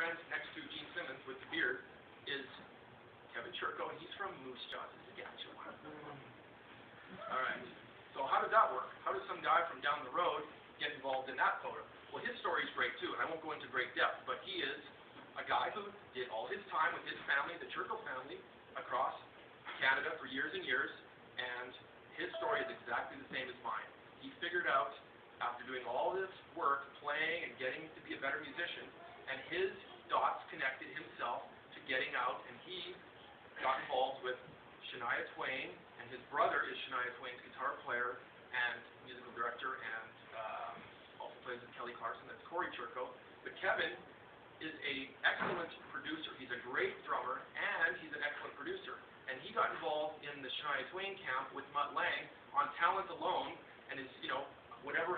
friend next to Gene Simmons with the beard is Kevin Churko, and he's from Moose Jaw, Saskatchewan. All right. So how did that work? How does some guy from down the road get involved in that photo? Well, his story is great too, and I won't go into great depth, but he is a guy who did all his time with his family, the Churko family, across Canada for years and years, and his story is exactly the same as mine. He figured out, after doing all this work, playing and getting to be a better musician, and his dots connected himself to getting out, and he got involved with Shania Twain, and his brother is Shania Twain's guitar player and musical director, and also plays with Kelly Clarkson. That's Corey Churko. But Kevin is an excellent producer. He's a great drummer, and he's an excellent producer. And he got involved in the Shania Twain camp with Mutt Lange on talent alone, and is,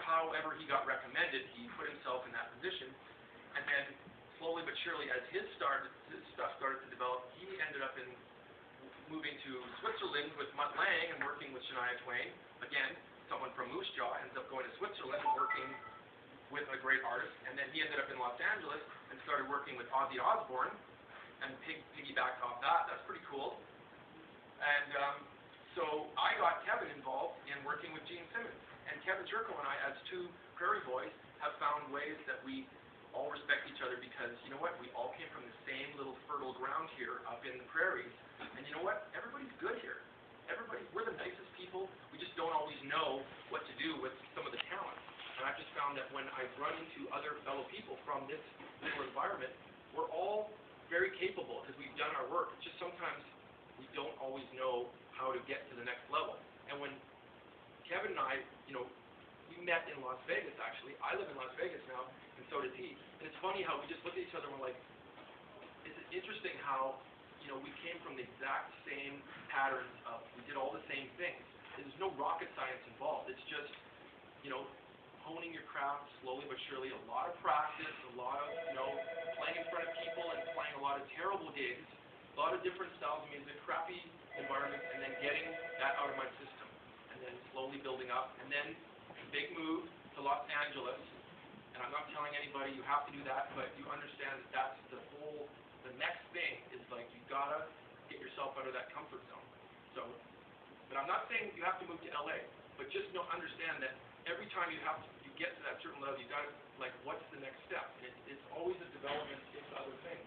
however he got recommended, he put himself in that position. And then slowly but surely, as his stuff started to develop, he ended up in moving to Switzerland with Mutt Lange and working with Shania Twain. Again, someone from Moose Jaw ends up going to Switzerland and working with a great artist. And then he ended up in Los Angeles and started working with Ozzy Osbourne and piggybacked off that. That's pretty cool. And so I got Kevin involved in working with Gene Simmons. And Kevin Churko and I, as two prairie boys, have found ways that we all respect each other because, you know what, we all came from the same little fertile ground here up in the prairies. And you know what, everybody's good here. We're the nicest people. We just don't always know what to do with some of the talent. And I've just found that when I've run into other fellow people from this little environment, we're all very capable because we've done our work. It's just sometimes we don't always know how to get to the next level. And when Kevin and I, we met in Las Vegas, actually. I live in Las Vegas now, and so does he. And it's funny how we just look at each other and we're like, it's interesting how, we came from the exact same patterns of, we did all the same things. There's no rocket science involved. It's just, honing your craft slowly but surely, a lot of practice, a lot of, playing in front of people and playing a lot of terrible gigs, a lot of different styles of music, crappy environments, and then getting that out of my system, and then slowly building up, and then big move to Los Angeles. And I'm not telling anybody you have to do that, but you understand that that's the next thing is like you gotta get yourself out of that comfort zone. So, but I'm not saying you have to move to LA, but just understand that every time you get to that certain level, you gotta, what's the next step? And it's always a development into other things.